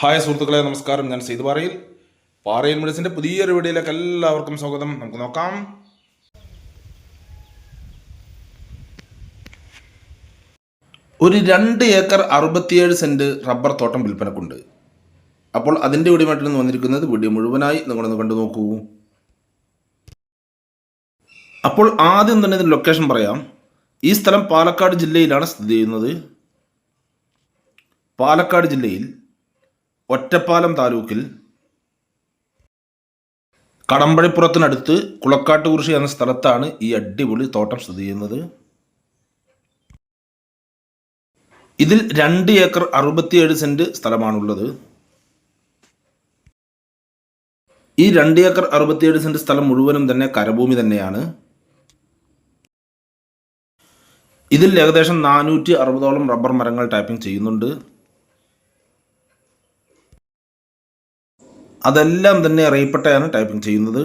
Hi സുഹൃത്തുക്കളെ, നമസ്കാരം. ഞാൻ സെയ്ത് പാറയിൽ മെഡിസിൻ്റെ പുതിയൊരു വീഡിയോയിലേക്ക് എല്ലാവർക്കും സ്വാഗതം. നമുക്ക് നോക്കാം. ഒരു 2 ഏക്കർ 67 സെൻറ്റ് റബ്ബർ തോട്ടം വിൽപ്പനക്കുണ്ട്. അപ്പോൾ അതിൻ്റെ വീഡിയോമായിട്ടാണ് വന്നിരിക്കുന്നത്. വീഡിയോ മുഴുവനായി നിങ്ങളൊന്ന് കണ്ടു നോക്കൂ. അപ്പോൾ ആദ്യം തന്നെ ഇതിൻ്റെ ലൊക്കേഷൻ പറയാം. ഈ സ്ഥലം പാലക്കാട് ജില്ലയിലാണ് സ്ഥിതി ചെയ്യുന്നത്. പാലക്കാട് ജില്ലയിൽ ഒറ്റപ്പാലം താലൂക്കിൽ കടമ്പഴിപ്പുറത്തിനടുത്ത് കുളക്കാട്ടുകുറിശി എന്ന സ്ഥലത്താണ് ഈ അടിപൊളി തോട്ടം സ്ഥിതി ചെയ്യുന്നത്. ഇതിൽ 2 ഏക്കർ 67 സെൻറ്റ് സ്ഥലമാണുള്ളത്. ഈ 2 ഏക്കർ 67 സെൻറ്റ് സ്ഥലം മുഴുവനും തന്നെ കരഭൂമി തന്നെയാണ്. ഇതിൽ ഏകദേശം 460ഓളം റബ്ബർ മരങ്ങൾ ടാപ്പിംഗ് ചെയ്യുന്നുണ്ട്. അതെല്ലാം തന്നെ റേപ്പട്ടയാണ് ടൈപ്പിംഗ് ചെയ്യുന്നത്.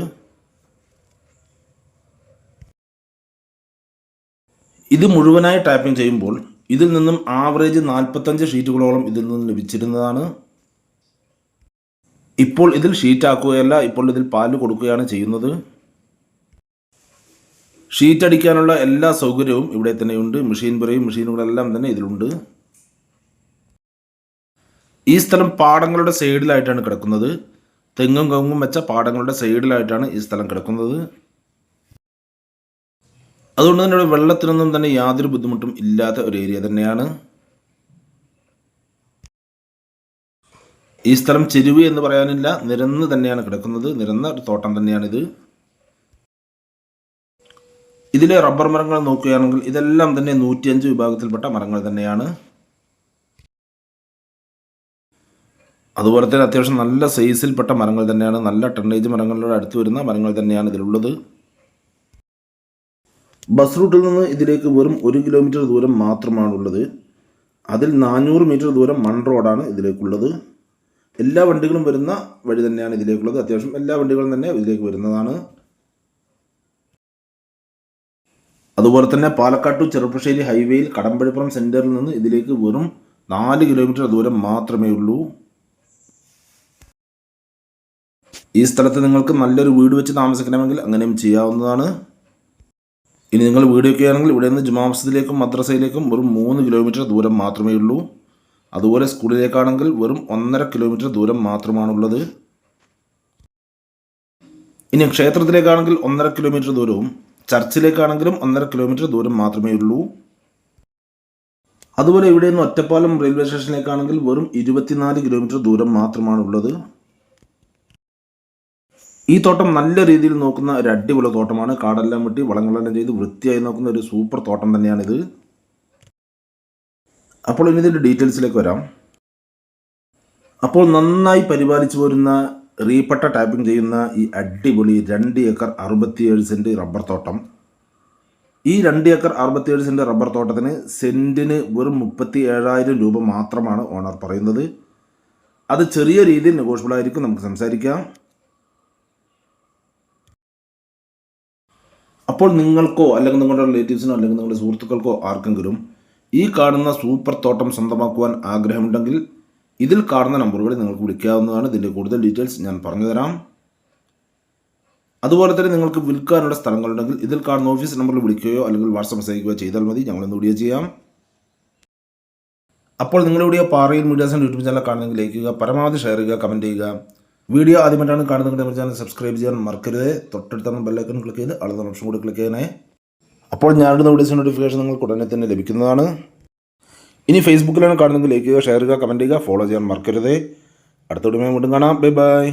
ഇത് മുഴുവനായി ടൈപ്പിംഗ് ചെയ്യുമ്പോൾ ഇതിൽ നിന്നും ആവറേജ് 45 ഷീറ്റുകളോളം ഇതിൽ നിന്നും ലഭിച്ചിരുന്നതാണ്. ഇപ്പോൾ ഇതിൽ ഷീറ്റ് ആക്കുകയല്ല, ഇപ്പോൾ ഇതിൽ പാല് കൊടുക്കുകയാണ് ചെയ്യുന്നത്. ഷീറ്റ് അടിക്കാനുള്ള എല്ലാ സൗകര്യവും ഇവിടെ തന്നെയുണ്ട്. മെഷീനുകളെല്ലാം തന്നെ ഇതിലുണ്ട്. ഈ സ്ഥലം പാടങ്ങളുടെ സൈഡിലായിട്ടാണ് കിടക്കുന്നത്. തെങ്ങും കവുങ്ങും വെച്ച പാടങ്ങളുടെ സൈഡിലായിട്ടാണ് ഈ സ്ഥലം കിടക്കുന്നത്. അതുകൊണ്ട് തന്നെ ഇവിടെ വെള്ളത്തിനൊന്നും തന്നെ യാതൊരു ബുദ്ധിമുട്ടും ഇല്ലാത്ത ഒരു ഏരിയ തന്നെയാണ്. ഈ സ്ഥലം ചെരുവ് എന്ന് പറയാനില്ല, നിരന്ന് തന്നെയാണ് കിടക്കുന്നത്. നിരന്ന ഒരു തോട്ടം തന്നെയാണിത്. ഇതിലെ റബ്ബർ മരങ്ങൾ നോക്കുകയാണെങ്കിൽ ഇതെല്ലാം തന്നെ 105 വിഭാഗത്തിൽപ്പെട്ട മരങ്ങൾ തന്നെയാണ്. അതുപോലെ തന്നെ അത്യാവശ്യം നല്ല സൈസിൽപ്പെട്ട മരങ്ങൾ തന്നെയാണ്. നല്ല ടണ്ണേജ് മരങ്ങളുടെ അടുത്ത് വരുന്ന മരങ്ങൾ തന്നെയാണ് ഇതിലുള്ളത്. ബസ് റൂട്ടിൽ നിന്ന് ഇതിലേക്ക് വെറും 1 കിലോമീറ്റർ ദൂരം മാത്രമാണുള്ളത്. അതിൽ 400 മീറ്റർ ദൂരം മൺ റോഡാണ് ഇതിലേക്കുള്ളത്. എല്ലാ വണ്ടികളും വരുന്ന വഴി തന്നെയാണ് ഇതിലേക്കുള്ളത്. അത്യാവശ്യം എല്ലാ വണ്ടികളും തന്നെ ഇതിലേക്ക് വരുന്നതാണ്. അതുപോലെ തന്നെ പാലക്കാട് ടു ചെറുപ്പശ്ശേരി ഹൈവേയിൽ കടമ്പഴിപ്പുറം സെൻറ്ററിൽ നിന്ന് ഇതിലേക്ക് വെറും 4 കിലോമീറ്റർ ദൂരം മാത്രമേ ഉള്ളൂ. ഈ സ്ഥലത്ത് നിങ്ങൾക്ക് നല്ലൊരു വീട് വെച്ച് താമസിക്കണമെങ്കിൽ അങ്ങനെയും ചെയ്യാവുന്നതാണ്. ഇനി നിങ്ങൾ വീട് വയ്ക്കുകയാണെങ്കിൽ ഇവിടെ നിന്ന് ജുമാ മസ്ജിദിലേക്കും മദ്രസയിലേക്കും വെറും 3 കിലോമീറ്റർ ദൂരം മാത്രമേ ഉള്ളൂ. അതുപോലെ സ്കൂളിലേക്കാണെങ്കിൽ വെറും 1.5 കിലോമീറ്റർ ദൂരം മാത്രമാണുള്ളത്. ഇനി ക്ഷേത്രത്തിലേക്കാണെങ്കിൽ 1.5 കിലോമീറ്റർ ദൂരവും ചർച്ചിലേക്കാണെങ്കിലും 1.5 കിലോമീറ്റർ ദൂരം മാത്രമേ ഉള്ളൂ. അതുപോലെ ഇവിടെ നിന്ന് ഒറ്റപ്പാലം റെയിൽവേ സ്റ്റേഷനിലേക്കാണെങ്കിൽ വെറും 24 കിലോമീറ്റർ ദൂരം മാത്രമാണുള്ളത്. ഈ തോട്ടം നല്ല രീതിയിൽ നോക്കുന്ന ഒരു അടിപൊളി തോട്ടമാണ്. കാടെല്ലാം വെട്ടി വളങ്ങളെല്ലാം ചെയ്ത് വൃത്തിയായി നോക്കുന്ന ഒരു സൂപ്പർ തോട്ടം തന്നെയാണിത്. അപ്പോൾ ഇനി ഇതിൻ്റെ ഡീറ്റെയിൽസിലേക്ക് വരാം. അപ്പോൾ നന്നായി പരിപാലിച്ചു വരുന്ന റീപ്പട്ട ടാപ്പിംഗ് ചെയ്യുന്ന ഈ അടിപൊളി 2 ഏക്കർ 67 സെൻറ്റ് റബ്ബർ തോട്ടം. ഈ 2 ഏക്കർ 67 സെൻറ്റ് റബ്ബർ തോട്ടത്തിന് സെൻറ്റിന് വെറും 37,000 രൂപ മാത്രമാണ് ഓണർ പറയുന്നത്. അത് ചെറിയ രീതിയിൽ നെഗോഷ്യബിൾ ആയിരിക്കും, നമുക്ക് സംസാരിക്കാം. അപ്പോൾ നിങ്ങൾക്കോ അല്ലെങ്കിൽ നിങ്ങളുടെ റിലേറ്റീവ്സിനോ അല്ലെങ്കിൽ നിങ്ങളുടെ സുഹൃത്തുക്കൾക്കോ ആർക്കെങ്കിലും ഈ കാണുന്ന സൂപ്പർ തോട്ടം സ്വന്തമാക്കുവാൻ ആഗ്രഹമുണ്ടെങ്കിൽ ഇതിൽ കാണുന്ന നമ്പറുകളിൽ നിങ്ങൾക്ക് വിളിക്കാവുന്നതാണ്. ഇതിൻ്റെ കൂടുതൽ ഡീറ്റെയിൽസ് ഞാൻ പറഞ്ഞുതരാം. അതുപോലെ തന്നെ നിങ്ങൾക്ക് വിൽക്കാനുള്ള സ്ഥലങ്ങളുണ്ടെങ്കിൽ ഇതിൽ കാണുന്ന ഓഫീസ് നമ്പറിൽ വിളിക്കുകയോ അല്ലെങ്കിൽ വാട്സാപ്പ് മെസ്സേജ് അയക്കുകയോ ചെയ്താൽ മതി. ഞങ്ങളൊന്ന് വീഡിയോ ചെയ്യാം. അപ്പോൾ നിങ്ങളുടെ പാറയിൽ മീഡിയാസിൻ്റെ യൂട്യൂബ് ചാനൽ കാണുന്നെങ്കിൽ ലൈക്ക് ചെയ്യുക, പരമാവധി ഷെയർ ചെയ്യുക, കമൻറ്റ് ചെയ്യുക. വീഡിയോ ആദ്യമായിട്ടാണ് കാണുന്നത് നമ്മുടെ ചാനൽ സബ്സ്ക്രൈബ് ചെയ്യാൻ മറക്കരുത്. തൊട്ടടുത്ത ബെല്ലൈക്കൺ ക്ലിക്ക് ചെയ്ത് അടുത്ത ഓപ്ഷൻ കൂടി ക്ലിക്ക് ചെയ്യണേ. അപ്പോൾ ഞാനിടുന്ന വീഡിയോസിൻ്റെ നോട്ടിഫിക്കേഷൻ നിങ്ങൾക്ക് ഉടനെ തന്നെ ലഭിക്കുന്നതാണ്. ഇനി ഫേസ്ബുക്കിലാണ് കാണുന്നതെങ്കിൽ ലൈക്ക് ചെയ്യുക, ഷെയർ ചെയ്യുക, കമൻറ്റ് ചെയ്യുക, ഫോളോ ചെയ്യാൻ മറക്കരുത്. അടുത്ത വീഡിയോ വീണ്ടും കാണാം. Bye bye.